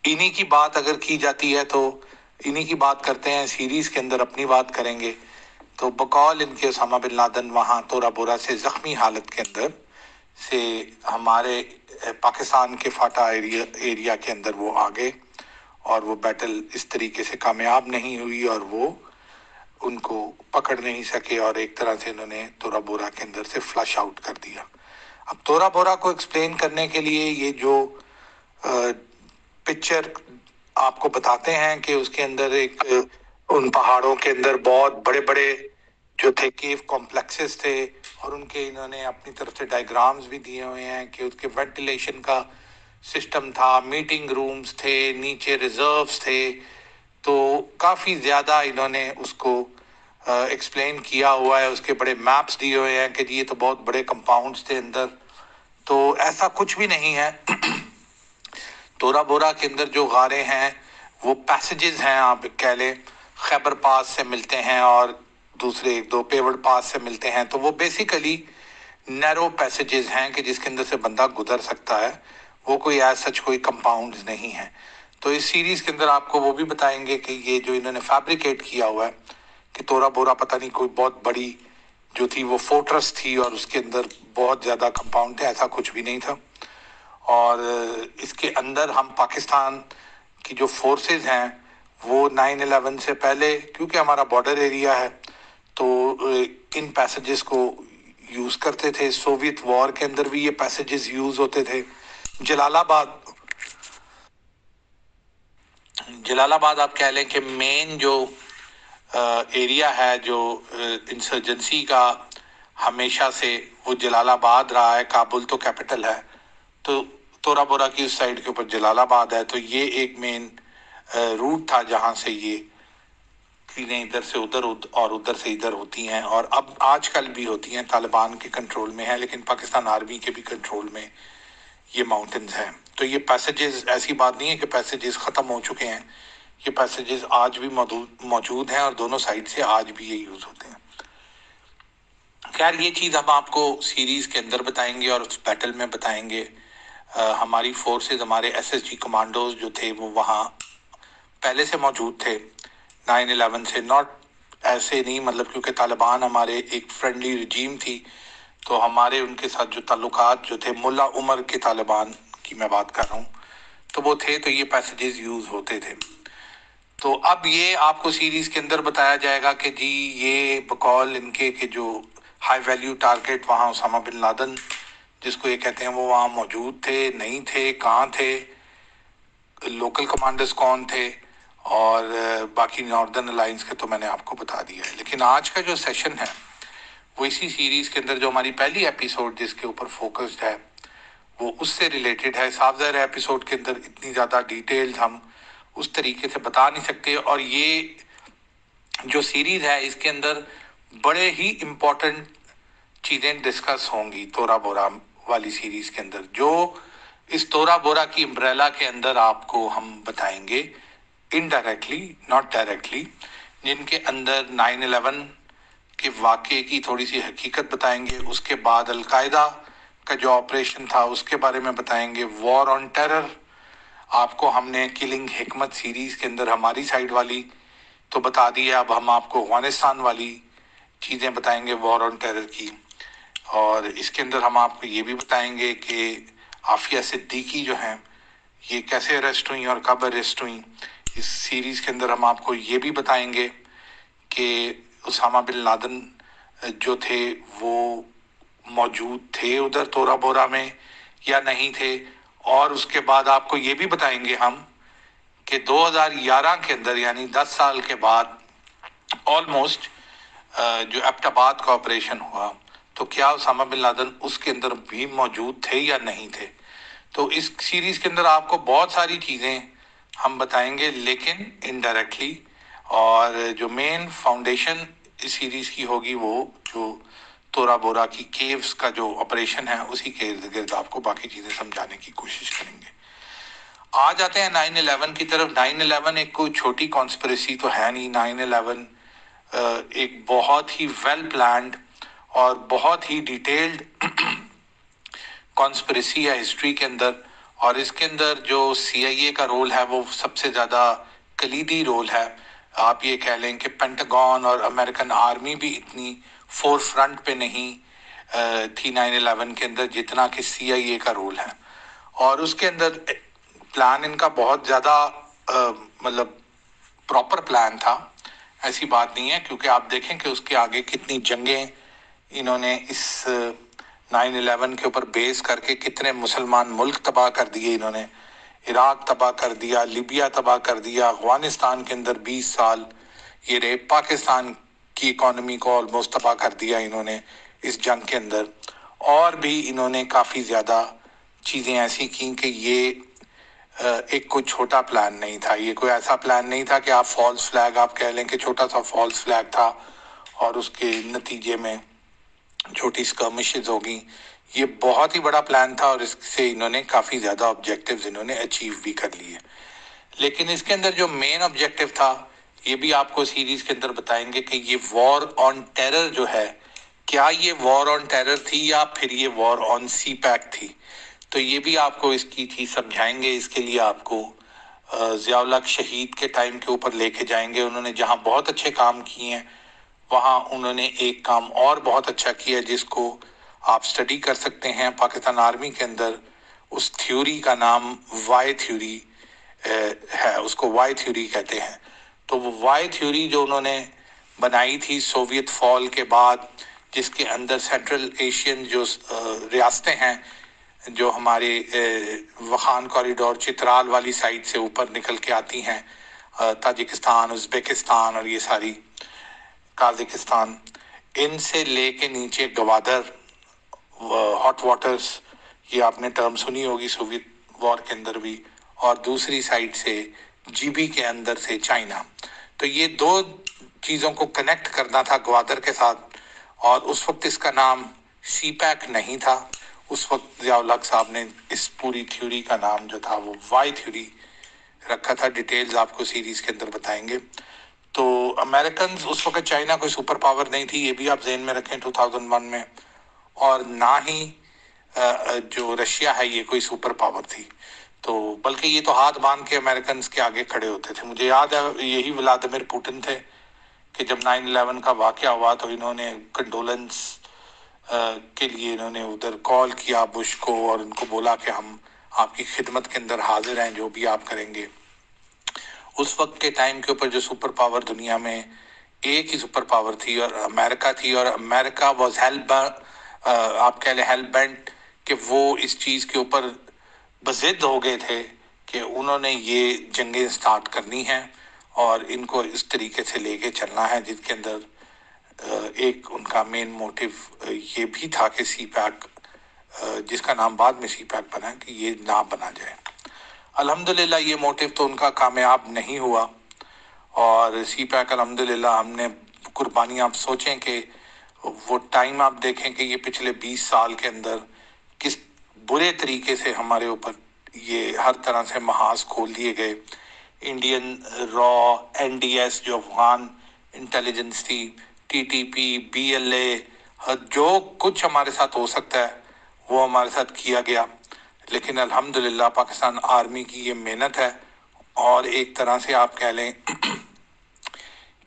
انہی کی بات اگر کی جاتی ہے تو انہی کی بات کرتے ہیں، سیریز کے اندر اپنی بات کریں گے تو بقول ان کے اسامہ بن لادن وہاں تورا بورا سے زخمی حالت کے اندر سے ہمارے پاکستان کے فاٹا ایریا کے اندر وہ آگے، اور وہ بیٹل اس طریقے سے کامیاب نہیں ہوئی اور وہ ان کو پکڑ نہیں سکے، اور ایک طرح سے انہوں نے تورا بورا کے اندر سے فلش آؤٹ کر دیا۔ اب تورا بورا کو ایکسپلین کرنے کے لیے یہ جو پکچر آپ کو بتاتے ہیں کہ اس کے اندر ایک ان پہاڑوں کے اندر بہت بڑے بڑے جو تھے کیو کمپلیکسز تھے، اور ان کے انہوں نے اپنی طرف سے ڈائیگرامز بھی دیے ہوئے ہیں کہ اس کے وینٹیلیشن کا سسٹم تھا، میٹنگ رومز تھے، نیچے ریزروز تھے، تو کافی زیادہ انہوں نے اس کو ایکسپلین کیا ہوا ہے، اس کے بڑے میپس دیے ہوئے ہیں کہ یہ تو بہت بڑے کمپاؤنڈز تھے اندر، تو ایسا کچھ بھی نہیں ہے۔ تورا بورا کے اندر جو غاریں ہیں وہ پیسیجز ہیں، آپ کہہ لیں خیبر پاس سے ملتے ہیں اور دوسرے ایک دو پیوڑ پاس سے ملتے ہیں، تو وہ بیسیکلی نیرو پیسیجز ہیں کہ جس کے اندر سے بندہ گزر سکتا ہے، وہ کوئی ایز سچ کوئی کمپاؤنڈز نہیں ہیں۔ تو اس سیریز کے اندر آپ کو وہ بھی بتائیں گے کہ یہ جو انہوں نے فیبریکیٹ کیا ہوا ہے کہ تورا بورا پتہ نہیں کوئی بہت بڑی جو تھی وہ فورٹرس تھی اور اس کے اندر بہت زیادہ کمپاؤنڈ تھے، ایسا کچھ بھی نہیں تھا۔ اور اس کے اندر ہم پاکستان کی جو فورسز ہیں وہ 9/11 سے پہلے، کیونکہ ہمارا بارڈر ایریا ہے تو ان پیسیجز کو یوز کرتے تھے۔ سوویت وار کے اندر بھی یہ پیسیجز یوز ہوتے تھے۔ جلال آباد آپ کہہ لیں کہ مین جو ایریا ہے جو انسرجنسی کا ہمیشہ سے وہ جلال آباد رہا ہے، کابل تو کیپٹل ہے، تو تورا بورا کی اس سائڈ کے اوپر جلال آباد ہے، تو یہ ایک مین روٹ تھا جہاں سے یہ چیزیں ادھر سے ادھر اور ادھر سے ادھر ہوتی ہیں، اور اب آج کل بھی ہوتی ہیں، طالبان کے کنٹرول میں ہیں لیکن پاکستان آرمی کے بھی کنٹرول میں یہ ماؤنٹنز ہیں۔ تو یہ پیسیجز ایسی بات نہیں ہے کہ پیسیجز ختم ہو چکے ہیں، یہ پیسیجز آج بھی موجود ہیں اور دونوں سائڈ سے آج بھی یہ یوز ہوتے ہیں۔ خیر یہ چیز ہم آپ کو سیریز کے اندر بتائیں گے اور اس بیٹل میں بتائیں گے۔ ہماری فورسز، ہمارے SSG کمانڈوز جو تھے وہ وہاں پہلے سے موجود تھے 9/11 سے، ناٹ ایسے نہیں مطلب کیونکہ طالبان ہمارے ایک فرینڈلی رجیم تھی تو ہمارے ان کے ساتھ جو تعلقات جو تھے، ملا عمر کے طالبان کی میں بات کر رہا ہوں، تو وہ تھے، تو یہ پیسیجز یوز ہوتے تھے۔ تو اب یہ آپ کو سیریز کے اندر بتایا جائے گا کہ جی یہ بقول ان کے کہ جو ہائی ویلیو ٹارگٹ وہاں اسامہ بن لادن جس کو یہ کہتے ہیں وہ وہاں موجود تھے، نہیں تھے، کہاں تھے، لوکل کمانڈرز کون تھے، اور باقی ناردرن الائنس کے تو میں نے آپ کو بتا دیا ہے۔ لیکن آج کا جو سیشن ہے وہ اسی سیریز کے اندر جو ہماری پہلی ایپیسوڈ جس کے اوپر فوکسڈ ہے وہ اس سے ریلیٹڈ ہے۔ صاف ظاہر ایپیسوڈ کے اندر اتنی زیادہ ڈیٹیلز ہم اس طریقے سے بتا نہیں سکتے، اور یہ جو سیریز ہے اس کے اندر بڑے ہی امپورٹنٹ چیزیں ڈسکس ہوں گی تورا بورا والی سیریز کے اندر، جو اس تورا بورا کی امبریلا کے اندر آپ کو ہم بتائیں گے انڈائریکٹلی ناٹ ڈائریکٹلی، جن کے اندر 9/11 کے واقعے کی تھوڑی سی حقیقت بتائیں گے، اس کے بعد القاعدہ کا جو آپریشن تھا اس کے بارے میں بتائیں گے، وار آن ٹیرر آپ کو ہم نے کلنگ حکمت سیریز کے اندر ہماری سائیڈ والی تو بتا دی ہے، اب ہم آپ کو افغانستان والی چیزیں بتائیں گے وار آن ٹیرر کی، اور اس کے اندر ہم آپ کو یہ بھی بتائیں گے کہ عافیہ صدیقی جو ہیں یہ کیسے اریسٹ ہوئیں اور کب اریسٹ ہوئیں۔ اس سیریز کے اندر ہم آپ کو یہ بھی بتائیں گے کہ اسامہ بن لادن جو تھے وہ موجود تھے ادھر تورا بورا میں یا نہیں تھے، اور اس کے بعد آپ کو یہ بھی بتائیں گے ہم کہ 2011 کے اندر یعنی 10 سال کے بعد آلموسٹ جو ایبٹ آباد کا آپریشن ہوا تو کیا اسامہ بن لادن اس کے اندر بھی موجود تھے یا نہیں تھے۔ تو اس سیریز کے اندر آپ کو بہت ساری چیزیں ہم بتائیں گے لیکن انڈائریکٹلی، اور جو مین فاؤنڈیشن اس سیریز کی ہوگی وہ جو تورا بورا کی کیوز کا جو آپریشن ہے اسی کے ارد گرد آپ کو باقی چیزیں سمجھانے کی کوشش کریں گے۔ آ جاتے ہیں 9/11 کی طرف۔ 9/11 ایک کوئی چھوٹی کانسپریسی تو ہے نہیں، 9/11 ایک بہت ہی ویل پلانڈ اور بہت ہی ڈیٹیلڈ کانسپریسی ہے ہسٹری کے اندر، اور اس کے اندر جو CIA کا رول ہے وہ سب سے زیادہ کلیدی رول ہے. آپ یہ کہہ لیں کہ پینٹاگون اور امریکن آرمی بھی اتنی فور فرنٹ پہ نہیں تھی 9/11 کے اندر جتنا کہ CIA کا رول ہے. اور اس کے اندر پلان ان کا بہت زیادہ مطلب پراپر پلان تھا، ایسی بات نہیں ہے، کیونکہ آپ دیکھیں کہ اس کے آگے کتنی جنگیں انہوں نے اس 9/11 کے اوپر بیس کر کے کتنے مسلمان ملک تباہ کر دیے. انہوں نے عراق تباہ کر دیا، لیبیا تباہ کر دیا، افغانستان کے اندر 20 سال یہ رہے، پاکستان کی اکانومی کو آلموسٹ تباہ کر دیا انہوں نے اس جنگ کے اندر. اور بھی انہوں نے کافی زیادہ چیزیں ایسی کی کہ یہ ایک کوئی چھوٹا پلان نہیں تھا. یہ کوئی ایسا پلان نہیں تھا کہ آپ فالس فلیگ آپ کہہ لیں کہ چھوٹا سا فالس فلیگ تھا اور اس کے نتیجے میں چھوٹی سکرمشز ہوگی. یہ بہت ہی بڑا پلان تھا اور اس سے انہوں نے کافی زیادہ آبجیکٹیوز انہوں نے اچیو بھی کر لیے. لیکن اس کے اندر جو مین آبجیکٹیو تھا یہ بھی آپ کو سیریز کے اندر بتائیں گے کہ یہ وار آن ٹیرر جو ہے، کیا یہ وار آن ٹیرر تھی یا پھر یہ وار آن سی پیک تھی. تو یہ بھی آپ کو اس کی چیز سمجھائیں گے. اس کے لیے آپ کو ضیاء الحق شہید کے ٹائم کے اوپر لے کے جائیں گے. انہوں نے جہاں بہت اچھے کام کیے ہیں وہاں انہوں نے ایک کام اور بہت اچھا کیا جس کو آپ سٹڈی کر سکتے ہیں پاکستان آرمی کے اندر. اس تھیوری کا نام وائی تھیوری ہے، اس کو وائی تھیوری کہتے ہیں. تو وہ وائی تھیوری جو انہوں نے بنائی تھی سوویت فال کے بعد، جس کے اندر سینٹرل ایشین جو ریاستیں ہیں جو ہمارے وخان کوریڈور چترال والی سائڈ سے اوپر نکل کے آتی ہیں، تاجکستان، ازبیکستان اور یہ ساری قازقستان، ان سے لے کے نیچے گوادر، ہاٹ واٹرز، یہ آپ نے ٹرم سنی ہوگی سوویت وار کے اندر بھی، اور دوسری سائڈ سے GB کے اندر سے چائنا. تو یہ دو چیزوں کو کنیکٹ کرنا تھا گوادر کے ساتھ. اور اس وقت اس کا نام سی پیک نہیں تھا. اس وقت ضیاء الحق صاحب نے اس پوری تھیوری کا نام جو تھا وہ وائی تھیوری رکھا تھا. ڈیٹیلز آپ کو سیریز کے اندر بتائیں گے. تو امریکنز اس وقت چائنا کوئی سپر پاور نہیں تھی، یہ بھی آپ ذہن میں رکھیں 2001 میں، اور نہ ہی جو رشیا ہے یہ کوئی سپر پاور تھی. تو بلکہ یہ تو ہاتھ باندھ کے امریکنز کے آگے کھڑے ہوتے تھے. مجھے یاد ہے یہی ولادیمیر پوٹن تھے کہ جب 9/11 کا واقعہ ہوا تو انہوں نے کنڈولنس کے لیے انہوں نے ادھر کال کیا بش کو اور ان کو بولا کہ ہم آپ کی خدمت کے اندر حاضر ہیں، جو بھی آپ کریں گے. اس وقت کے ٹائم کے اوپر جو سپر پاور دنیا میں ایک ہی سپر پاور تھی اور امریکہ تھی، اور امریکہ واز آپ کہہ لیں ہیل بینٹ کہ وہ اس چیز کے اوپر بضد ہو گئے تھے کہ انہوں نے یہ جنگیں سٹارٹ کرنی ہیں اور ان کو اس طریقے سے لے کے چلنا ہے، جس کے اندر ایک ان کا مین موٹیو یہ بھی تھا کہ سی پیک، جس کا نام بعد میں سی پیک بنا، کہ یہ نہ بنا جائے. الحمدللہ یہ موٹیو تو ان کا کامیاب نہیں ہوا اور سی پیک الحمدللہ ہم نے قربانیاں، آپ سوچیں کہ وہ ٹائم آپ دیکھیں کہ یہ پچھلے 20 سال کے اندر کس برے طریقے سے ہمارے اوپر یہ ہر طرح سے محاذ کھول دیے گئے. انڈین را NDS جو افغان انٹیلیجنس تھی، TTP BLA، جو کچھ ہمارے ساتھ ہو سکتا ہے وہ ہمارے ساتھ کیا گیا. لیکن الحمدللہ پاکستان آرمی کی یہ محنت ہے اور ایک طرح سے آپ کہہ لیں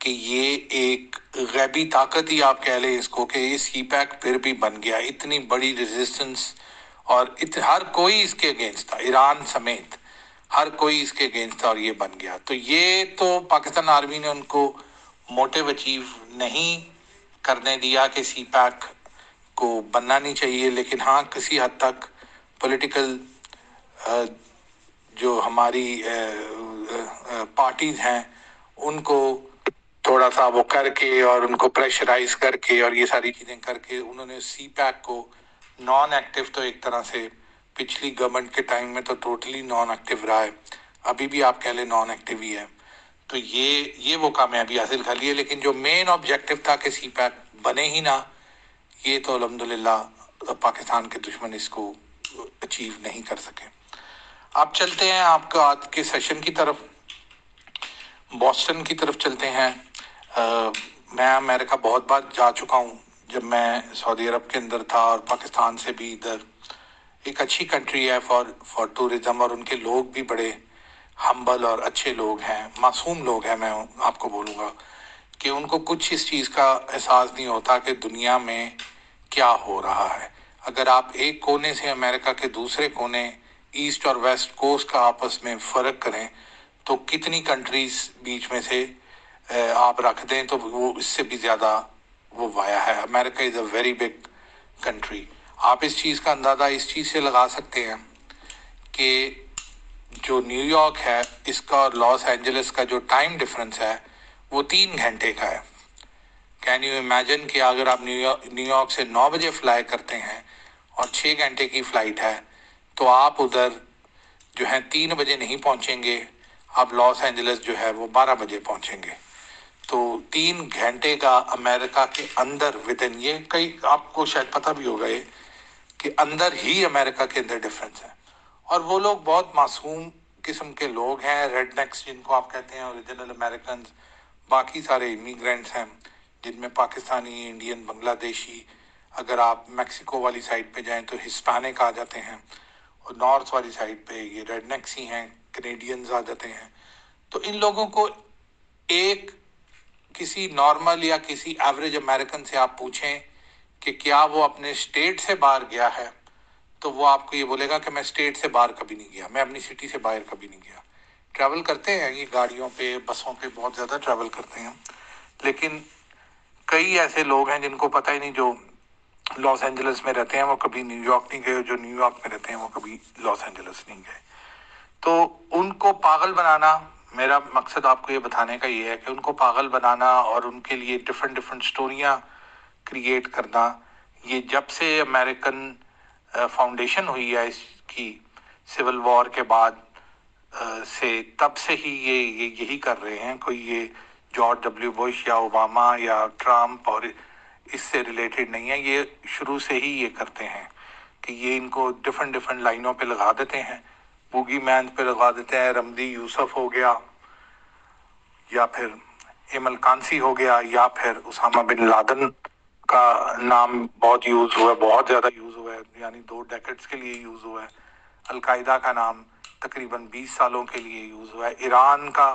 کہ یہ ایک غیبی طاقت ہی آپ کہہ لیں اس کو، کہ یہ سی پیک پھر بھی بن گیا. اتنی بڑی ریزسٹنس اور ہر کوئی اس کے اگینسٹ تھا، ایران سمیت ہر کوئی اس کے اگینسٹ تھا اور یہ بن گیا. تو یہ تو پاکستان آرمی نے ان کو موٹیو اچیو نہیں کرنے دیا کہ سی پیک کو بننا نہیں چاہیے. لیکن ہاں کسی حد تک پولیٹیکل جو ہماری پارٹیز ہیں ان کو تھوڑا سا وہ کر کے اور ان کو پریشرائز کر کے اور یہ ساری چیزیں کر کے انہوں نے سی پیک کو نان ایکٹیو، تو ایک طرح سے پچھلی گورنمنٹ کے ٹائم میں تو ٹوٹلی نان ایکٹیو رہا ہے، ابھی بھی آپ کہہ لیں نان ایکٹیو ہی ہے. تو یہ وہ کامیابی حاصل کر لی ہے. لیکن جو مین آبجیکٹیو تھا کہ سی پیک بنے ہی نہ، یہ تو الحمدللہ پاکستان کے دشمن اس کو اچیو نہیں کر سکے. آپ چلتے ہیں آپ کو آج کے سیشن کی طرف، بوسٹن کی طرف چلتے ہیں. میں امریکہ بہت بار جا چکا ہوں جب میں سعودی عرب کے اندر تھا اور پاکستان سے بھی ادھر ایک اچھی کنٹری ہے فار ٹورزم، اور ان کے لوگ بھی بڑے ہمبل اور اچھے لوگ ہیں، معصوم لوگ ہیں. میں آپ کو بولوں گا کہ ان کو کچھ اس چیز کا احساس نہیں ہوتا کہ دنیا میں کیا ہو رہا ہے. اگر آپ ایک کونے سے امریکہ کے دوسرے کونے، ایسٹ اور ویسٹ کوسٹ کا آپس میں فرق کریں تو کتنی کنٹریز بیچ میں سے آپ رکھ دیں تو وہ اس سے بھی زیادہ وہ وایا ہے. امریکہ از اے ویری بگ کنٹری. آپ اس چیز کا اندازہ اس چیز سے لگا سکتے ہیں کہ جو نیو یارک ہے اس کا اور لاس اینجلس کا جو ٹائم ڈفرنس ہے وہ 3 گھنٹے کا ہے. کین یو امیجن کہ اگر آپ نیو یارک سے 9 بجے فلائی کرتے ہیں اور 6 گھنٹے کی فلائٹ ہے تو آپ ادھر جو ہے 3 بجے نہیں پہنچیں گے، آپ لاس اینجلس جو ہے وہ 12 بجے پہنچیں گے. تو 3 گھنٹے کا امریکہ کے اندر ودن، یہ کئی آپ کو شاید پتہ بھی ہوگا یہ کہ اندر ہی امریکہ کے اندر ڈفرینس ہے. اور وہ لوگ بہت معصوم قسم کے لوگ ہیں، ریڈ نیکس جن کو آپ کہتے ہیں، اوریجنل امریکنز. باقی سارے امیگرینٹس ہیں جن میں پاکستانی، انڈین، بنگلہ دیشی. اگر آپ میکسیکو والی سائڈ پہ جائیں تو ہسپینک آ جاتے ہیں، اور نارتھ والی سائڈ پہ یہ ریڈ نیکس ہی ہیں، کینیڈینز آ جاتے ہیں. تو ان لوگوں کو ایک کسی نارمل یا کسی ایوریج امریکن سے آپ پوچھیں کہ کیا وہ اپنے اسٹیٹ سے باہر گیا ہے تو وہ آپ کو یہ بولے گا کہ میں اسٹیٹ سے باہر کبھی نہیں گیا، میں اپنی سٹی سے باہر کبھی نہیں گیا. ٹریول کرتے ہیں یہ گاڑیوں پہ، بسوں پہ بہت زیادہ ٹریول کرتے ہیں، لیکن کئی ایسے لوگ ہیں جن کو پتہ ہی نہیں، جو لاس اینجلس میں رہتے ہیں وہ کبھی نیو یارک نہیں گئے، جو نیو یارک میں رہتے ہیں وہ کبھی لاس اینجلس نہیں گئے. تو ان کو پاگل بنانا، میرا مقصد آپ کو یہ بتانے کا یہ ہے کہ ان کو پاگل بنانا اور ان کے لیے ڈفرینٹ سٹوریاں کریٹ کرنا، یہ جب سے امریکن فاؤنڈیشن ہوئی ہے اس کی سول وار کے بعد سے، تب سے ہی یہ یہی کر رہے ہیں. کوئی یہ جارج ڈبلیو بش یا اوباما یا ٹرمپ اور اس سے ریلیٹڈ نہیں ہے، یہ شروع سے ہی یہ کرتے ہیں کہ یہ ان کو ڈفرینٹ لائنوں پہ لگا دیتے ہیں. بوگی مین پہ لگا دیتے ہیں، رمزی یوسف ہو گیا، یا پھر ایمل کانسی ہو گیا، یا پھر اسامہ بن لادن کا نام بہت یوز ہوا ہے، بہت زیادہ یوز ہوا ہے، یعنی 2 ڈیکڈز کے لیے یوز ہوا ہے. القاعدہ کا نام تقریباً 20 سالوں کے لیے یوز ہوا ہے. ایران کا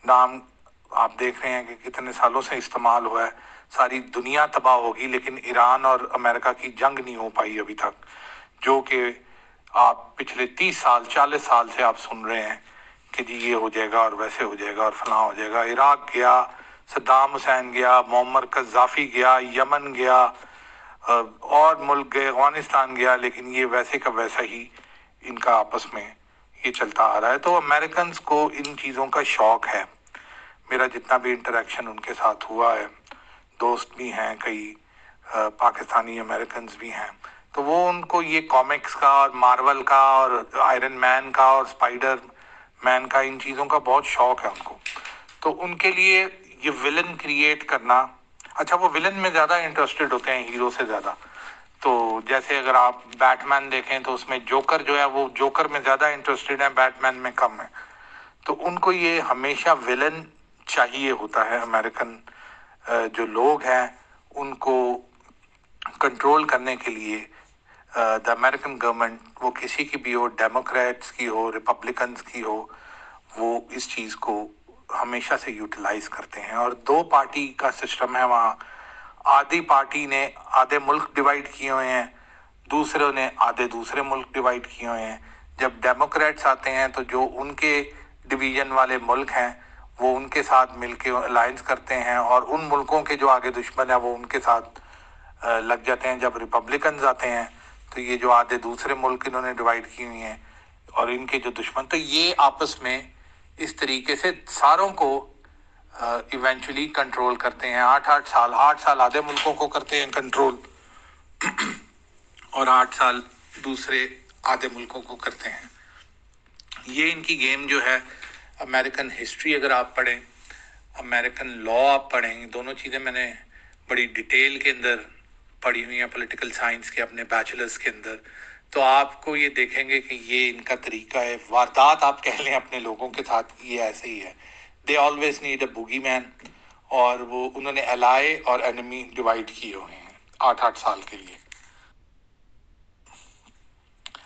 نام آپ دیکھ رہے ہیں کہ کتنے سالوں سے استعمال ہوا ہے. ساری دنیا تباہ ہوگی لیکن ایران اور امریکہ کی جنگ نہیں ہو پائی ابھی تک، جو کہ آپ پچھلے 30 سال 40 سال سے آپ سن رہے ہیں کہ جی یہ ہو جائے گا اور ویسے ہو جائے گا اور فلاں ہو جائے گا. عراق گیا، صدام حسین گیا، معمر قذافی گیا، یمن گیا، اور ملک گئے، افغانستان گیا، لیکن یہ ویسے کا ویسا ہی ان کا آپس میں یہ چلتا آ رہا ہے. تو امریکنز کو ان چیزوں کا شوق ہے. میرا جتنا بھی انٹریکشن ان کے ساتھ ہوا ہے، دوست بھی ہیں کئی پاکستانی امریکنز بھی ہیں، تو وہ ان کو یہ کامکس کا اور مارول کا اور آئرن مین کا اور اسپائڈر مین کا، ان چیزوں کا بہت شوق ہے ان کو. تو ان کے لیے یہ ولن کریٹ کرنا، اچھا وہ ولن میں زیادہ انٹرسٹڈ ہوتے ہیں ہیرو سے زیادہ. تو جیسے اگر آپ بیٹ مین دیکھیں تو اس میں جوکر جو ہے وہ جوکر میں زیادہ انٹرسٹڈ ہے، بیٹ مین میں کم ہے. تو ان کو یہ ہمیشہ ولن چاہیے ہوتا ہے. امریکن جو لوگ ہیں ان کو کنٹرول کرنے کے لیے دا امریکن گورنمنٹ، وہ کسی کی بھی ہو، ڈیموکریٹس کی ہو، ریپبلکنز کی ہو، وہ اس چیز کو ہمیشہ سے یوٹیلائز کرتے ہیں. اور 2 پارٹی کا سسٹم ہے وہاں. آدھی پارٹی نے آدھے ملک ڈیوائیڈ کیے ہوئے ہیں، دوسروں نے آدھے دوسرے ملک ڈیوائیڈ کیے ہوئے ہیں. جب ڈیموکریٹس آتے ہیں تو جو ان کے ڈویژن والے ملک ہیں وہ ان کے ساتھ مل کے الائنس کرتے ہیں، اور ان ملکوں کے جو آگے دشمن ہیں وہ ان کے ساتھ لگ جاتے ہیں. جب ریپبلکنز آتے ہیں تو یہ جو آدھے دوسرے ملک انہوں نے ڈیوائیڈ کی ہوئی ہیں اور ان کے جو دشمن، تو یہ آپس میں اس طریقے سے ساروں کو ایونچولی کنٹرول کرتے ہیں. 8 سال آدھے ملکوں کو کرتے ہیں کنٹرول، اور 8 سال دوسرے آدھے ملکوں کو کرتے ہیں. یہ ان کی گیم جو ہے. امریکن ہسٹری اگر آپ پڑھیں، امریکن لا آپ پڑھیں، دونوں چیزیں میں نے بڑی ڈیٹیل کے اندر پڑھی ہوئی ہیں پولیٹیکل سائنس کے اپنے بیچلرز کے اندر، تو آپ کو یہ دیکھیں گے کہ یہ ان کا طریقہ ہے. واردات آپ کہہ لیں اپنے لوگوں کے ساتھ، یہ ایسے ہی ہے. They always need a bogeyman, اور وہ انہوں نے الائے اور انیمی ڈیوائیڈ کیے ہوئے ہیں 8 سال کے لیے.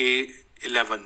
A11,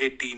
80,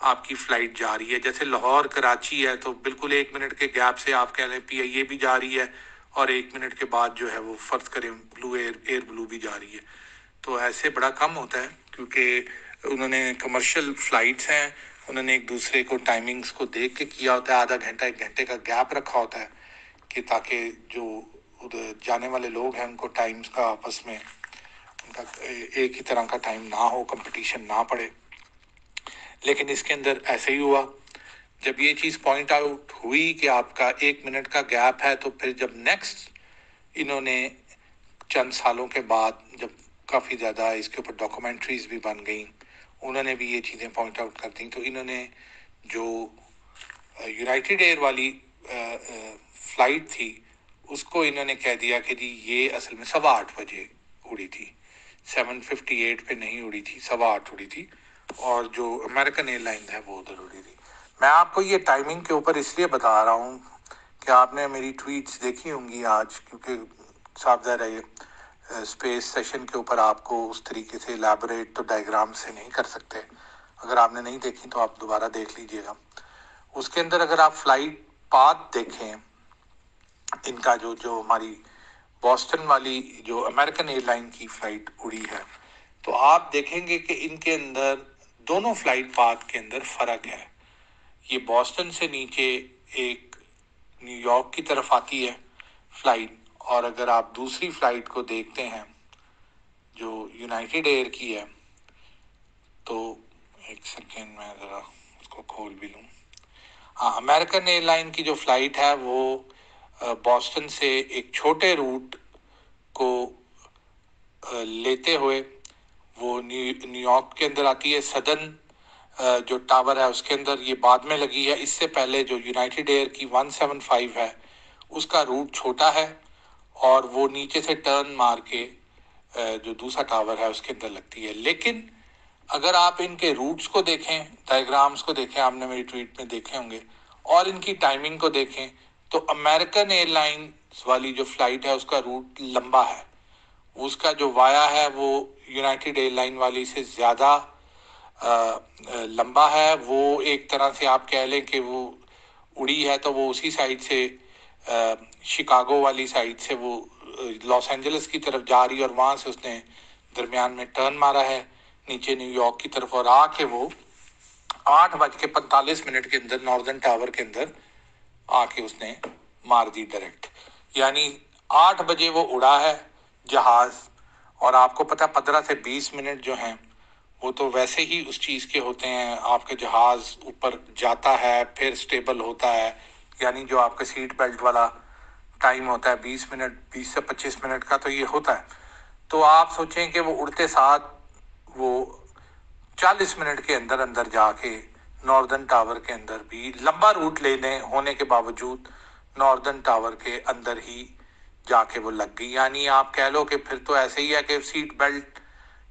آپ کی فلائٹ جا رہی ہے. جیسے لاہور کراچی ہے تو بالکل 1 منٹ کے گیپ سے آپ کہہ لیں پی آئی اے بھی جا رہی ہے اور 1 منٹ کے بعد جو ہے وہ فرض کریں بلو ایئر بلو بھی جا رہی ہے. تو ایسے بڑا کم ہوتا ہے کیونکہ انہوں نے کمرشل فلائٹس ہیں, انہوں نے ایک دوسرے کو ٹائمنگز کو دیکھ کے کیا ہوتا ہے, آدھا گھنٹہ 1 گھنٹے کا گیپ رکھا ہوتا ہے کہ تاکہ جو ادھر جانے والے لوگ ہیں ان کو ٹائمز کا آپس میں ان کا ایک ہی طرح کا ٹائم نہ ہو, کمپٹیشن نہ پڑے. لیکن اس کے اندر ایسے ہی ہوا. جب یہ چیز پوائنٹ آؤٹ ہوئی کہ آپ کا 1 منٹ کا گیپ ہے, تو پھر جب نیکسٹ انہوں نے چند سالوں کے بعد جب کافی زیادہ اس کے اوپر ڈاکومنٹریز بھی بن گئیں, انہوں نے بھی یہ چیزیں پوائنٹ آؤٹ کر دیں. تو انہوں نے جو یونائٹیڈ ایئر والی فلائٹ تھی اس کو انہوں نے کہہ دیا کہ جی یہ اصل میں 8:15 بجے اڑی تھی, 7:58 پہ نہیں اڑی تھی, 8:15 اڑی تھی, اور جو امریکن ایئر لائن ہے وہ ادھر اڑی تھی. میں آپ کو یہ ٹائمنگ کے اوپر اس لیے بتا رہا ہوں کہ آپ نے میری ٹویٹس دیکھی ہوں گی آج, کیونکہ صاحب ظاہر ہے اسپیس سیشن کے اوپر آپ کو اس طریقے سے ایلیبوریٹ تو ڈائیگرام سے نہیں کر سکتے. اگر آپ نے نہیں دیکھی تو آپ دوبارہ دیکھ لیجئے گا. اس کے اندر اگر آپ فلائٹ پاتھ دیکھیں ان کا جو ہماری بوسٹن والی جو امریکن ایئر لائن کی فلائٹ اڑی ہے, تو آپ دیکھیں گے کہ ان کے اندر دونوں فلائٹ پاتھ کے اندر فرق ہے. یہ بوسٹن سے نیچے ایک نیو یارک کی طرف آتی ہے فلائٹ, اور اگر آپ دوسری فلائٹ کو دیکھتے ہیں جو یونائٹیڈ ایئر کی ہے, تو ایک سیکنڈ میں ذرا اس کو کھول بھی لوں. ہاں, امریکن ایئر لائن کی جو فلائٹ ہے وہ بوسٹن سے ایک چھوٹے روٹ کو لیتے ہوئے وہ نیو یارک کے اندر آتی ہے. سدن جو ٹاور ہے اس کے اندر یہ بعد میں لگی ہے. اس سے پہلے جو یونائٹیڈ ایئر کی 175 ہے اس کا روٹ چھوٹا ہے اور وہ نیچے سے ٹرن مار کے جو دوسرا ٹاور ہے اس کے اندر لگتی ہے. لیکن اگر آپ ان کے روٹس کو دیکھیں, ڈائیگرامز کو دیکھیں, آپ نے میری ٹویٹ میں دیکھے ہوں گے, اور ان کی ٹائمنگ کو دیکھیں, تو امریکن ایئر لائن والی جو فلائٹ ہے اس کا روٹ لمبا ہے, اس کا جو وایا ہے وہ یونائٹیڈ ایئر لائن والی سے زیادہ لمبا ہے. وہ ایک طرح سے آپ کہہ لیں کہ وہ اڑی ہے تو وہ اسی سائڈ سے شکاگو والی سائڈ سے وہ لاس اینجلس کی طرف جا رہی ہے, اور وہاں سے اس نے درمیان میں ٹرن مارا ہے نیچے نیو یارک کی طرف, اور آ کے وہ 8:45 کے اندر ناردرن ٹاور کے اندر آ کے اس نے مار دی ڈائریکٹ. یعنی 8 بجے وہ اڑا ہے جہاز, اور آپ کو پتہ 15 سے 20 منٹ جو ہیں وہ تو ویسے ہی اس چیز کے ہوتے ہیں. آپ کے جہاز اوپر جاتا ہے پھر سٹیبل ہوتا ہے, یعنی جو آپ کا سیٹ بیلٹ والا ٹائم ہوتا ہے 20 منٹ 20 سے 25 منٹ کا, تو یہ ہوتا ہے. تو آپ سوچیں کہ وہ اڑتے ساتھ وہ 40 منٹ کے اندر اندر جا کے ناردرن ٹاور کے اندر بھی لمبا روٹ لینے ہونے کے باوجود ناردرن ٹاور کے اندر ہی جا کے وہ لگ گئی. یعنی آپ کہہ لو کہ پھر تو ایسے ہی ہے کہ سیٹ بیلٹ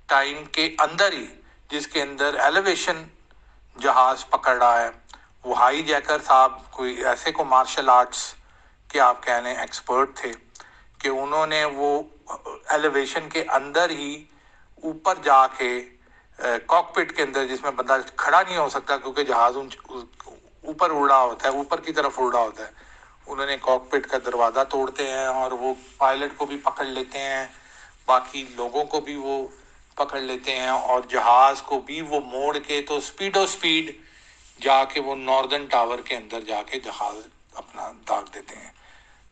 ٹائم کے اندر ہی, جس کے اندر ایلیویشن جہاز پکڑ رہا ہے, وہ ہائی جیکر صاحب کوئی ایسے کو مارشل آرٹس کے آپ کہہ لیں ایکسپرٹ تھے کہ انہوں نے وہ ایلیویشن کے اندر ہی اوپر جا کے کاکپٹ کے اندر, جس میں بندہ کھڑا نہیں ہو سکتا کیونکہ جہاز اوپر اڑ رہا ہوتا ہے, اوپر کی طرف اڑ رہا ہوتا ہے, انہوں نے کاکپٹ کا دروازہ توڑتے ہیں اور وہ پائلٹ کو بھی پکڑ لیتے ہیں, باقی لوگوں کو بھی وہ پکڑ لیتے ہیں, اور جہاز کو بھی وہ موڑ کے تو سپیڈ جا کے وہ ناردرن ٹاور کے اندر جا کے جہاز اپنا داغ دیتے ہیں.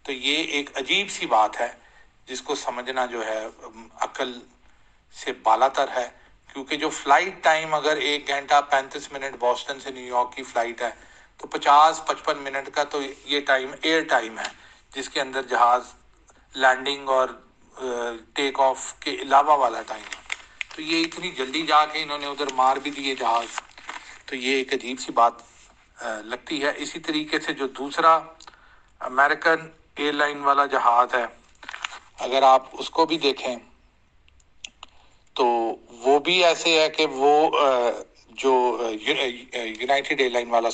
تو یہ ایک عجیب سی بات ہے جس کو سمجھنا جو ہے عقل سے بالا تر ہے, کیونکہ جو فلائٹ ٹائم اگر 1 گھنٹہ 35 منٹ بوسٹن سے نیو یارک کی فلائٹ ہے تو 50-55 منٹ کا تو یہ ٹائم ایئر ٹائم ہے جس کے اندر جہاز لینڈنگ اور ٹیک آف کے علاوہ والا ٹائم ہے. تو یہ اتنی جلدی جا کے انہوں نے ادھر مار بھی دیے جہاز, تو یہ ایک عجیب سی بات لگتی ہے. اسی طریقے سے جو دوسرا امریکن ایئر لائن والا جہاز ہے, اگر آپ اس کو بھی دیکھیں تو وہ بھی ایسے ہے کہ وہ جو یونائٹیڈ ایئر لائن والا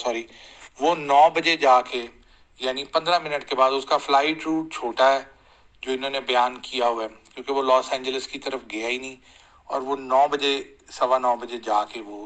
وہ 9 بجے جا کے, یعنی 15 منٹ کے بعد, اس کا فلائٹ روٹ چھوٹا ہے جو انہوں نے بیان کیا ہوا ہے کیونکہ وہ لاس اینجلس کی طرف گیا ہی نہیں, اور وہ 9 بجے 9:15 بجے جا کے وہ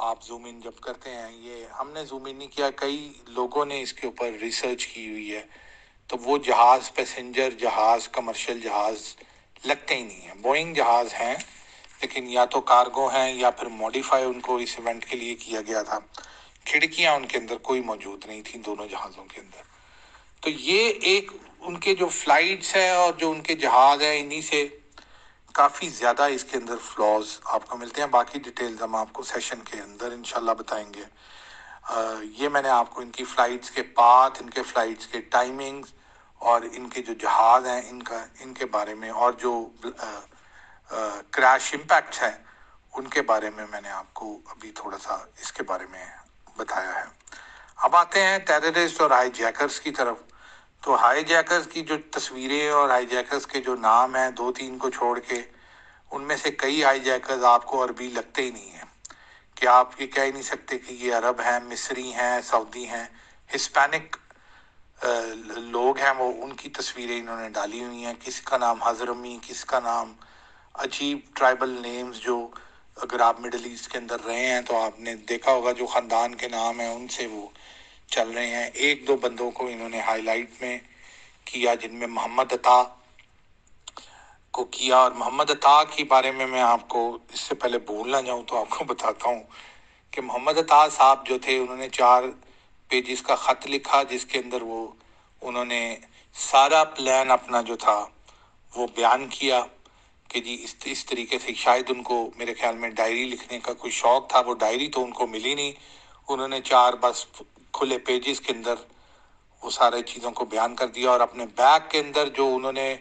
آپ زوم ان جب کرتے ہیں، یہ ہم نے زوم ان نہیں کیا، کئی لوگوں نے اس کے اوپر ریسرچ کی ہوئی ہے، تو وہ جہاز پیسنجر جہاز کمرشل جہاز لگتے ہی نہیں ہیں، بوئنگ جہاز ہیں لیکن یا تو کارگو ہیں یا پھر موڈیفائی ان کو اس ایونٹ کے لیے کیا گیا تھا، کھڑکیاں ان کے اندر کوئی موجود نہیں تھیں دونوں جہازوں کے اندر۔ تو یہ ایک ان کے جو فلائٹس ہیں اور جو ان کے جہاز ہیں، انہی سے کافی زیادہ اس کے اندر فلاز آپ کو ملتے ہیں۔ باقی ڈیٹیلز ہم آپ کو سیشن کے اندر انشاءاللہ بتائیں گے۔ یہ میں نے آپ کو ان کی فلائٹس کے پاتھ، ان کے فلائٹس کے ٹائمنگز اور ان کے جو جہاز ہیں ان کے بارے میں، اور جو کریش امپیکٹس ہیں ان کے بارے میں نے آپ کو ابھی تھوڑا سا اس کے بارے میں بتایا ہے۔ اب آتے ہیں ٹیررسٹ اور ہائی جیکرز کی طرف۔ تو ہائی جیکرز کی جو تصویریں اور ہائی جیکرز کے جو نام ہیں، 2-3 کو چھوڑ کے، ان میں سے کئی ہائی جیکرز آپ کو عربی لگتے ہی نہیں ہیں، کہ آپ یہ کہہ ہی نہیں سکتے کہ یہ عرب ہیں، مصری ہیں، سعودی ہیں، ہسپینک لوگ ہیں، وہ ان کی تصویریں انہوں نے ڈالی ہوئی ہیں۔ کسی کا نام حضرمی، کسی کا نام عجیب ٹرائبل نیمز، جو اگر آپ مڈل ایسٹ کے اندر رہے ہیں تو آپ نے دیکھا ہوگا جو خاندان کے نام ہیں ان سے وہ چل رہے ہیں۔ 1-2 بندوں کو انہوں نے ہائی لائٹ میں کیا، جن میں محمد عطا کو کیا، اور محمد عطا کے بارے میں آپ کو اس سے پہلے بھول نہ جاؤں تو آپ کو بتاتا ہوں کہ محمد عطا صاحب جو تھے، انہوں نے 4 پیجز کا خط لکھا، جس کے اندر انہوں نے سارا پلان اپنا جو تھا وہ بیان کیا، کہ جی اس طریقے سے، شاید ان کو میرے خیال میں ڈائری لکھنے کا کوئی شوق تھا، وہ ڈائری تو ان کو ملی نہیں، انہوں نے 4 بس کھلے پیجز کے اندر وہ سارے چیزوں کو بیان کر دیا، اور اپنے بیگ کے اندر جو انہوں نے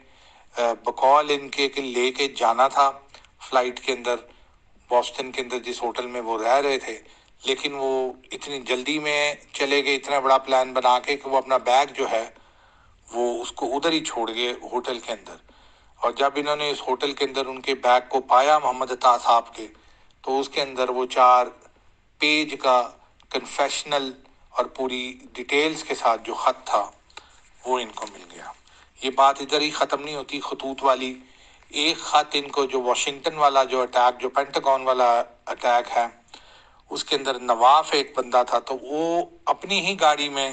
بقول ان کے لے کے جانا تھا فلائٹ کے اندر، بوسٹن کے اندر جس ہوٹل میں وہ رہ رہے تھے، لیکن وہ اتنی جلدی میں چلے گئے، اتنا بڑا پلان بنا کے، کہ وہ اپنا بیگ جو ہے وہ اس کو ادھر ہی چھوڑ گئے ہوٹل کے اندر۔ اور جب انہوں نے اس ہوٹل کے اندر ان کے بیگ کو پایا محمد عطا صاحب کے، تو اس کے اندر وہ 4 پیج کا کنفیشنل اور پوری ڈیٹیلز کے ساتھ جو خط تھا وہ ان کو مل گیا۔ یہ بات ادھر ہی ختم نہیں ہوتی، خطوط والی ایک خط ان کو، جو واشنگٹن والا جو اٹیک، جو پینٹاگون والا اٹیک ہے، اس کے اندر نواف ایک بندہ تھا، تو وہ اپنی ہی گاڑی میں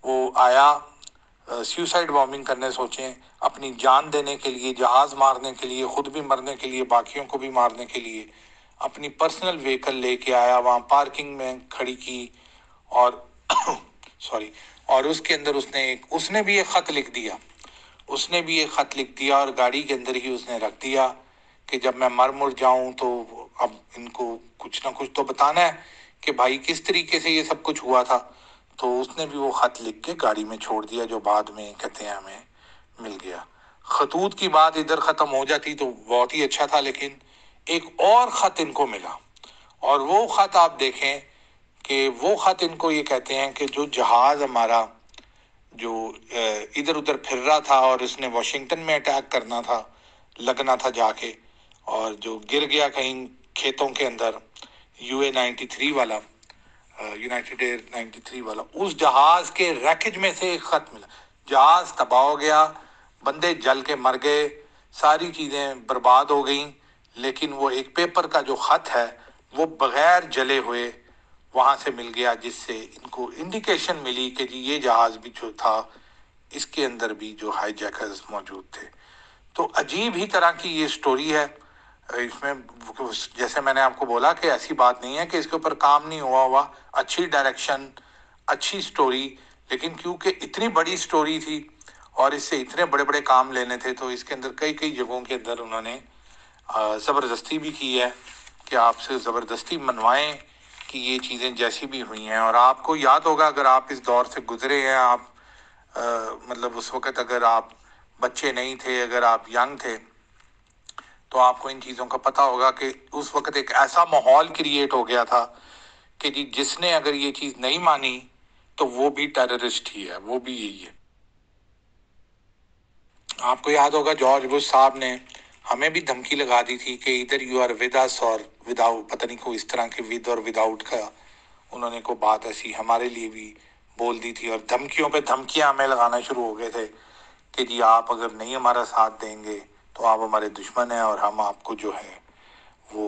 وہ آیا، سیوسائڈ بامبنگ کرنے سوچیں، اپنی جان دینے کے لیے، جہاز مارنے کے لیے، خود بھی مرنے کے لیے، باقیوں کو بھی مارنے کے لیے، اپنی پرسنل وہیکل لے کے آیا، وہاں پارکنگ میں کھڑی کی، اور اور اس کے اندر اس نے بھی ایک خط لکھ دیا، اور گاڑی کے اندر ہی اس نے رکھ دیا کہ جب میں مر جاؤں تو اب ان کو کچھ نہ کچھ تو بتانا ہے کہ بھائی کس طریقے سے یہ سب کچھ ہوا تھا۔ تو اس نے بھی وہ خط لکھ کے گاڑی میں چھوڑ دیا، جو بعد میں کہتے ہیں ہمیں مل گیا۔ خطوط کی بات ادھر ختم ہو جاتی تو بہت ہی اچھا تھا، لیکن ایک اور خط ان کو ملا، اور وہ خط آپ دیکھیں کہ وہ خط ان کو یہ کہتے ہیں کہ جو جہاز ہمارا جو ادھر ادھر پھر رہا تھا، اور اس نے واشنگٹن میں اٹیک کرنا تھا، لگنا تھا جا کے، اور جو گر گیا کہیں کھیتوں کے اندر، UA-93 والا، یونائٹڈ ایئر 93 والا، اس جہاز کے ریکج میں سے ایک خط ملا۔ جہاز تباہ ہو گیا، بندے جل کے مر گئے، ساری چیزیں برباد ہو گئیں، لیکن وہ ایک پیپر کا جو خط ہے وہ بغیر جلے ہوئے وہاں سے مل گیا، جس سے ان کو انڈیکیشن ملی کہ جی یہ جہاز بھی جو تھا اس کے اندر بھی جو ہائی جیکرز موجود تھے۔ تو عجیب ہی طرح کی یہ سٹوری ہے۔ اس میں جیسے میں نے آپ کو بولا کہ ایسی بات نہیں ہے کہ اس کے اوپر کام نہیں ہوا، اچھی ڈائریکشن، اچھی سٹوری، لیکن کیونکہ اتنی بڑی سٹوری تھی اور اس سے اتنے بڑے بڑے کام لینے تھے، تو اس کے اندر کئی جگہوں کے اندر انہوں نے زبردستی بھی کی ہے کہ آپ سے زبردستی منوائیں کہ یہ چیزیں جیسی بھی ہوئی ہیں۔ اور آپ کو یاد ہوگا، اگر آپ اس دور سے گزرے ہیں، آپ مطلب اس وقت اگر آپ بچے نہیں تھے، اگر آپ ینگ تھے، تو آپ کو ان چیزوں کا پتہ ہوگا کہ اس وقت ایک ایسا ماحول کریٹ ہو گیا تھا کہ جی جس نے اگر یہ چیز نہیں مانی تو وہ بھی ٹیررسٹ ہی ہے، وہ بھی یہی ہے۔ آپ کو یاد ہوگا جارج بش صاحب نے ہمیں بھی دھمکی لگا دی تھی کہ ادھر یو آر ود اس اور وداؤٹ، پتہ نہیں کو اس طرح کے ود اور وداؤٹ کا انہوں نے کوئی بات ایسی ہمارے لیے بھی بول دی تھی، اور دھمکیوں پہ دھمکیاں ہمیں لگانا شروع ہو گئے تھے کہ جی آپ اگر نہیں ہمارا ساتھ دیں گے تو آپ ہمارے دشمن ہیں، اور ہم آپ کو جو ہے وہ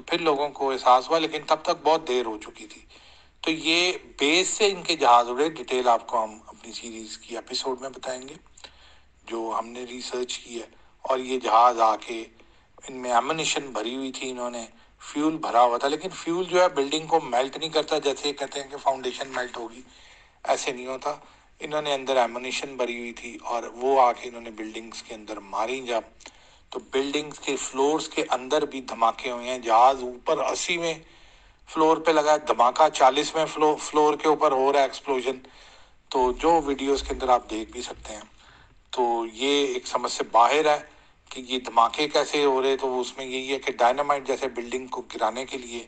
تو پھر لوگوں کو احساس ہوا، لیکن تب تک بہت دیر ہو چکی تھی۔ تو یہ بیس سے ان کے جہاز اڑے، ڈیٹیل آپ کو ہم اپنی سیریز کی ایپیسوڈ میں بتائیں گے جو ہم نے ریسرچ کی ہے۔ اور یہ جہاز آ کے ان میں ایمونیشن بھری ہوئی تھی، انہوں نے فیول بھرا ہوا تھا، لیکن فیول جو ہے بلڈنگ کو میلٹ نہیں کرتا، جیسے کہتے ہیں کہ فاؤنڈیشن میلٹ ہوگی، ایسے نہیں ہوتا۔ انہوں نے اندر ایمونیشن بھری ہوئی تھی اور وہ آ کے انہوں نے بلڈنگز کے اندر ماری جب، تو بلڈنگز کے فلورز کے اندر بھی دھماکے ہوئے ہیں۔ جہاز اوپر 80ویں فلور پہ لگا ہے دھماکہ، 40ویں فلور کے اوپر ہو رہا ہے ایکسپلوژن، تو جو ویڈیوز کے اندر آپ دیکھ بھی سکتے ہیں۔ تو یہ ایک سمجھ سے باہر ہے کہ یہ دھماکے کیسے ہو رہے، تو اس میں یہی ہے کہ ڈائنامائٹ جیسے بلڈنگ کو گرانے کے لیے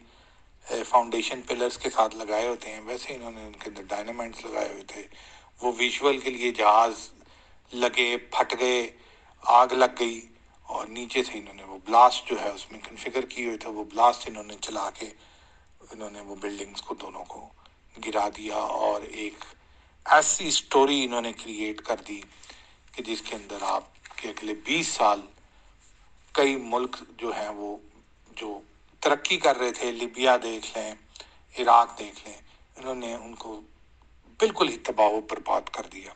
فاؤنڈیشن پلرز کے ساتھ لگائے ہوتے ہیں، ویسے انہوں نے ان کے اندر ڈائنامائٹس لگائے ہوئے تھے۔ وہ ویژول کے لیے جہاز لگے، پھٹ گئے، آگ لگ گئی، اور نیچے سے انہوں نے وہ بلاسٹ جو ہے اس میں کنفیگر کیے ہوئے تھے، وہ بلاسٹ انہوں نے چلا کے انہوں نے وہ بلڈنگز کو دونوں کو گرا دیا، اور ایک ایسی سٹوری انہوں نے کریٹ کر دی کہ جس کے اندر آپ کے اگلے 20 سال کئی ملک جو ہیں وہ جو ترقی کر رہے تھے، لیبیا دیکھ لیں، عراق دیکھ لیں، انہوں نے ان کو بالکل ہی تباہ و برباد کر دیا۔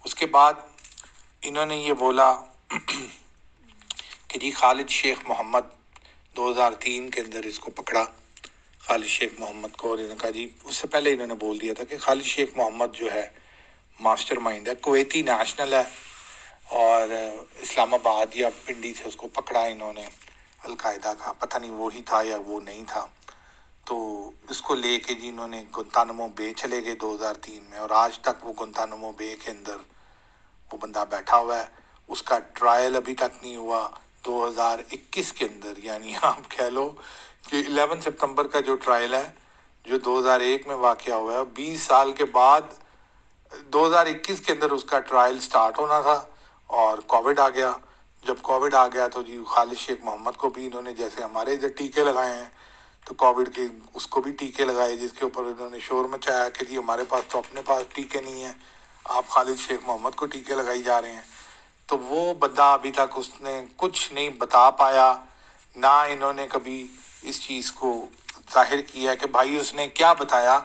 اس کے بعد انہوں نے یہ بولا کہ جی خالد شیخ محمد 2003 کے اندر اس کو پکڑا، خالد شیخ محمد کو، اور انہوں نے کہا جی، اس سے پہلے انہوں نے بول دیا تھا کہ خالد شیخ محمد جو ہے ماسٹر مائنڈ ہے، کویتی نیشنل ہے، اور اسلام آباد یا پنڈی سے اس کو پکڑا انہوں نے، القاعدہ کا پتہ نہیں وہی تھا یا وہ نہیں تھا۔ تو اس کو لے کے جی انہوں نے گنتانمو بے چلے گئے 2003 میں، اور آج تک وہ گنتانمو بے کے اندر وہ بندہ بیٹھا ہوا ہے، اس کا ٹرائل ابھی تک نہیں ہوا۔ 2021 کے اندر، یعنی آپ کہہ لو کہ 11 سپتمبر کا جو ٹرائل ہے جو 2001 میں واقع ہوا ہے، 20 سال کے بعد 2021 کے اندر اس کا ٹرائل سٹارٹ ہونا تھا، اور کووڈ آ گیا۔ جب کووڈ آ گیا تو جی خالد شیخ محمد کو بھی انہوں نے، جیسے ہمارے ادھر ٹیکے لگائے ہیں، تو کووڈ کے اس کو بھی ٹیکے لگائے، جس کے اوپر انہوں نے شور مچایا کہ جی ہمارے پاس تو اپنے پاس ٹیکے نہیں ہیں، آپ خالد شیخ محمد کو ٹیکے لگائی جا رہے ہیں۔ تو وہ بندہ ابھی تک اس نے کچھ نہیں بتا پایا، نہ انہوں نے کبھی اس چیز کو ظاہر کیا کہ بھائی اس نے کیا بتایا،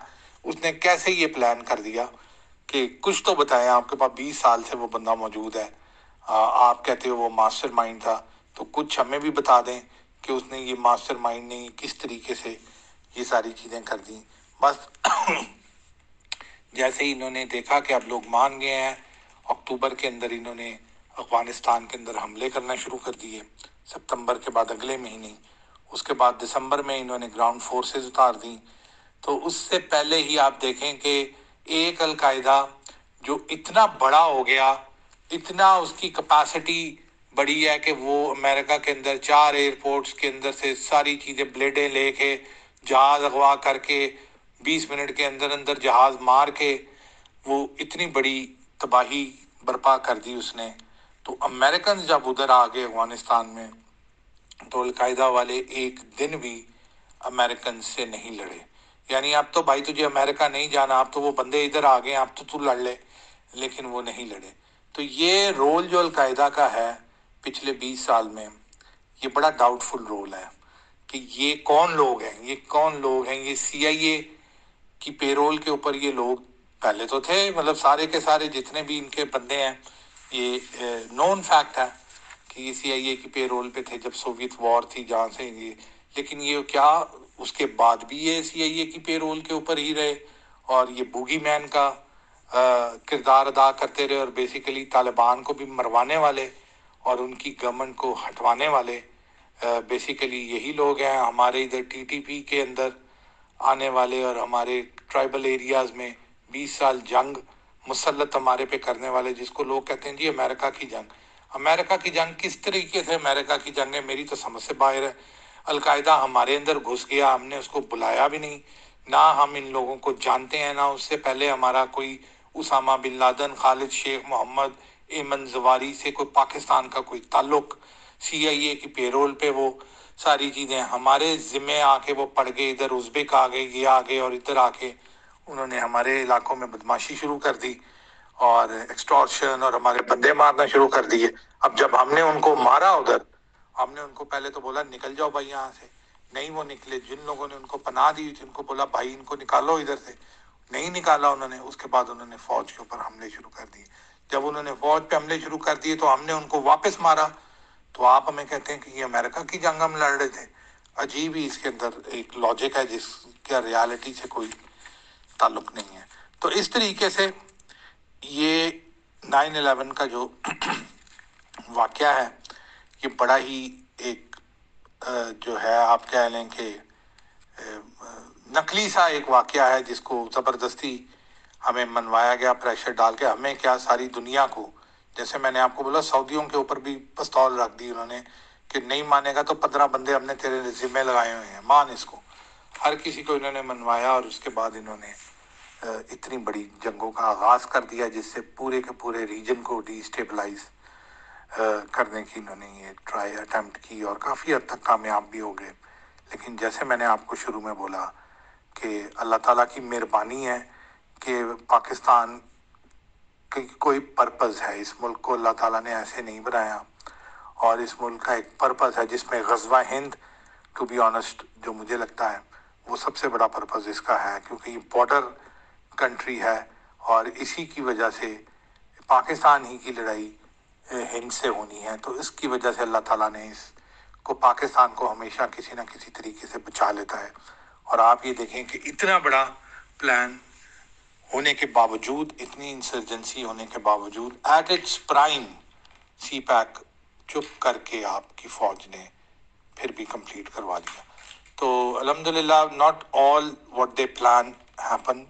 اس نے کیسے یہ پلان کر دیا کہ کچھ تو بتائیں، آپ کے پاس 20 سال سے وہ بندہ موجود ہے، آپ کہتے ہو وہ ماسٹر مائنڈ تھا، تو کچھ ہمیں بھی بتا دیں کہ اس نے یہ ماسٹر مائنڈ نے کس طریقے سے یہ ساری چیزیں کر دیں۔ بس جیسے ہی انہوں نے دیکھا کہ اب لوگ مان گئے ہیں، اکتوبر کے اندر انہوں نے افغانستان کے اندر حملے کرنا شروع کر دیے، ستمبر کے بعد اگلے مہینے، اس کے بعد دسمبر میں انہوں نے گراؤنڈ فورسز اتار دیں۔ تو اس سے پہلے ہی آپ دیکھیں کہ ایک القاعدہ جو اتنا بڑا ہو گیا، اتنا اس کی کیپیسٹی بڑی ہے کہ وہ امریکہ کے اندر 4 ایئرپورٹس کے اندر سے ساری چیزیں بلیڈیں لے کے، جہاز اغوا کر کے، 20 منٹ کے اندر اندر جہاز مار کے وہ اتنی بڑی تباہی برپا کر دی اس نے۔ تو امریکنز جب ادھر آ گئے افغانستان میں، تو القاعدہ والے ایک دن بھی امریکن سے نہیں لڑے، یعنی اب تو بھائی تجھے امریکہ نہیں جانا، اب تو وہ بندے ادھر آ گئے، اب تو لڑ لے، لیکن وہ نہیں لڑے۔ تو یہ رول جو القاعدہ کا ہے پچھلے 20 سال میں، یہ بڑا ڈاؤٹ فل رول ہے کہ یہ کون لوگ ہیں، یہ کون لوگ ہیں۔ یہ سی آئی اے کی پے رول کے اوپر یہ لوگ پہلے تو تھے، مطلب سارے کے سارے جتنے بھی ان کے بندے ہیں، یہ نون فیکٹ ہے کہ یہ سی آئی اے کی پے رول پہ تھے جب سوویت وار تھی جہاں سے یہ، لیکن یہ کیا اس کے بعد بھی یہ سی آئی اے کی پے رول کے اوپر ہی رہے، اور یہ بوگی مین کا کردار ادا کرتے رہے، اور بیسیکلی طالبان کو بھی مروانے والے اور ان کی گورنمنٹ کو ہٹوانے والے بیسیکلی یہی لوگ ہیں۔ ہمارے ادھر ٹی ٹی پی کے اندر آنے والے اور ہمارے ٹرائبل ایریاز میں 20 سال جنگ مسلط ہمارے پہ کرنے والے، جس کو لوگ کہتے ہیں جی امریکہ کی جنگ۔ امریکہ کی جنگ کس طریقے سے امریکہ کی جنگ ہے، میری تو سمجھ سے باہر ہے۔ القاعدہ ہمارے اندر گھس گیا، ہم نے اس کو بلایا بھی نہیں، نہ ہم ان لوگوں کو جانتے ہیں، نہ اس سے پہلے ہمارا کوئی اسامہ بن لادن، خالد شیخ محمد، ایمن زواری سے کوئی پاکستان کا کوئی تعلق۔ سی آئی اے کی پے رول پہ وہ ساری چیزیں ہمارے ذمے آ کے وہ پڑ گئے، ادھر ازبک آ گئے، یہ آ گئے، اور ادھر آ کے انہوں نے ہمارے علاقوں میں بدماشی شروع کر دی اور ایکسٹورشن اور ہمارے بندے مارنا شروع کر دیے۔ اب جب ہم نے ان کو مارا ادھر، ہم نے ان کو پہلے تو بولا نکل جاؤ بھائی یہاں سے، نہیں وہ نکلے. جن لوگوں نے ان کو پناہ دی تھی ان کو بولا بھائی ان کو نکالو ادھر سے, نہیں نکالا انہوں نے. اس کے بعد انہوں نے فوج کے اوپر حملے شروع کر دیے. جب انہوں نے فوج پہ حملے شروع کر دیے تو ہم نے ان کو واپس مارا. تو آپ ہمیں کہتے ہیں کہ یہ امریکہ کی جنگ ہم لڑ رہے تھے. عجیب ہی اس کے اندر ایک لاجک ہے جس کا ریالٹی سے کوئی تعلق نہیں ہے. تو اس طریقے سے یہ 9/11 کا جو واقعہ ہے یہ بڑا ہی ایک جو ہے آپ کہہ لیں کہ نقلی سا ایک واقعہ ہے جس کو زبردستی ہمیں منوایا گیا, پریشر ڈال کے. ہمیں کیا ساری دنیا کو, جیسے میں نے آپ کو بولا سعودیوں کے اوپر بھی پستول رکھ دی انہوں نے کہ نہیں مانے گا تو 15 بندے ہم نے تیرے ذمہ لگائے ہوئے ہیں, مان اس کو. ہر کسی کو انہوں نے منوایا اور اس کے بعد انہوں نے اتنی بڑی جنگوں کا آغاز کر دیا جس سے پورے کے پورے ریجن کو ڈی اسٹیبلائز کرنے کی انہوں نے یہ ٹرائی اٹیمپٹ کی اور کافی حد تک کامیاب بھی ہو گئے. لیکن جیسے میں نے آپ کو شروع میں بولا کہ اللہ تعالیٰ کی مہربانی ہے کہ پاکستان کی کوئی پرپز ہے. اس ملک کو اللہ تعالیٰ نے ایسے نہیں بنایا, اور اس ملک کا ایک پرپز ہے جس میں غزوہ ہند, ٹو بی آنسٹ جو مجھے لگتا ہے وہ سب سے بڑا پرپز اس کا ہے, کیونکہ یہ بارڈر کنٹری ہے اور اسی کی وجہ سے پاکستان ہی کی لڑائی ہند سے ہونی ہے. تو اس کی وجہ سے اللہ تعالیٰ نے اس کو پاکستان کو ہمیشہ کسی نہ کسی طریقے سے بچا لیتا ہے. اور آپ یہ دیکھیں کہ اتنا بڑا پلان ہونے کے باوجود, اتنی انسرجنسی ہونے کے باوجود, at its prime CPEC چپ کر کے آپ کی فوج نے پھر بھی کمپلیٹ کروا دیا. تو الحمدللہ not all what they plan happen,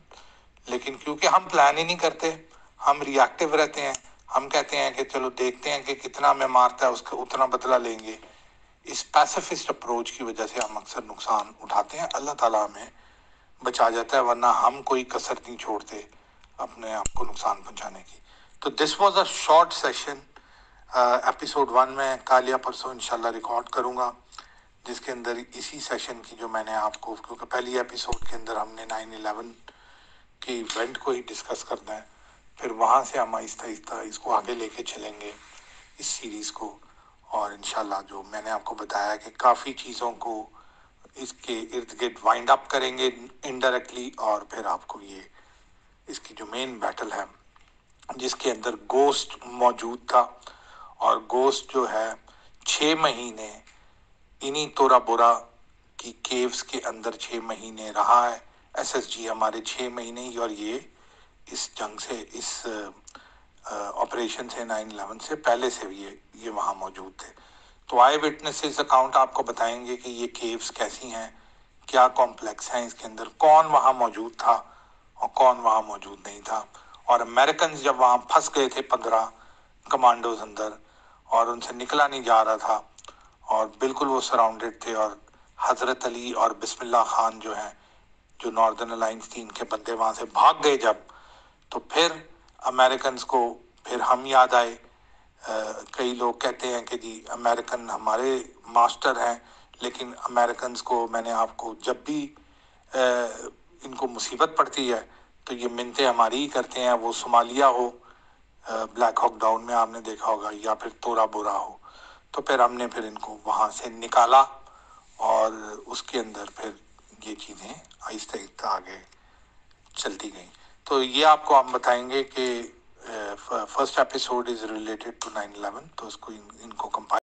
لیکن کیونکہ ہم پلان ہی نہیں کرتے, ہم ری ایکٹیو رہتے ہیں. ہم کہتے ہیں کہ چلو دیکھتے ہیں کہ کتنا ہمیں مارتا ہے اس کا اتنا بدلہ لیں گے. اس پیسیفسٹ اپروچ کی وجہ سے ہم اکثر نقصان اٹھاتے ہیں. اللہ تعالیٰ ہمیں بچا جاتا ہے, ورنہ ہم کوئی کسر نہیں چھوڑتے اپنے آپ کو نقصان پہنچانے کی. تو this was a short session. Episode 1 میں کل یا پرسوں انشاءاللہ ریکارڈ کروں گا, جس کے اندر اسی سیشن کی جو میں نے آپ کو, کیونکہ پہلی ایپیسوڈ کے اندر ہم نے 9/11 کے ایونٹ کو ہی ڈسکس کرنا ہے, پھر وہاں سے ہم آہستہ آہستہ اس کو آگے لے کے چلیں گے اس سیریز کو. اور انشاءاللہ جو میں نے آپ کو بتایا کہ کافی چیزوں کو اس کے ارد گرد وائنڈ اپ کریں گے انڈائریکٹلی, اور پھر آپ کو یہ اس کی جو مین بیٹل ہے جس کے اندر گوسٹ موجود تھا, اور گوسٹ جو ہے 6 مہینے انہی تورا بورا کی کیوز کے اندر 6 مہینے رہا ہے. ایس ایس جی ہمارے 6 مہینے ہی, اور یہ اس جنگ سے, اس آپریشن سے 9/11 سے پہلے سے بھی یہ وہاں موجود تھے. تو آئی وٹنسز اکاؤنٹ آپ کو بتائیں گے کہ یہ کیوز کیسی ہیں, کیا کمپلیکس ہیں اس کے اندر, کون وہاں موجود تھا اور کون وہاں موجود نہیں تھا. اور امریکنز جب وہاں پھنس گئے تھے 15 کمانڈوز اندر اور ان سے نکلا نہیں جا رہا تھا, اور بالکل وہ سراؤنڈڈ تھے, اور حضرت علی اور بسم اللہ خان جو ہیں جو ناردرن الائنس 3 کے بندے وہاں سے بھاگ گئے جب, تو پھر امریکنز کو پھر ہم یاد آئے. کئی لوگ کہتے ہیں کہ جی امریکن ہمارے ماسٹر ہیں, لیکن امریکنز کو میں نے آپ کو جب بھی ان کو مصیبت پڑتی ہے تو یہ منتیں ہماری ہی کرتے ہیں, وہ صومالیہ ہو, بلیک ہاک ڈاؤن میں آپ نے دیکھا ہوگا, یا پھر تورا بورا ہو. تو پھر ہم نے پھر ان کو وہاں سے نکالا, اور اس کے اندر پھر یہ چیزیں آہستہ آہستہ آگے چلتی گئیں. تو یہ آپ کو ہم بتائیں گے کہ first episode is related to 9/11, تو اس کو ان کو کمپائل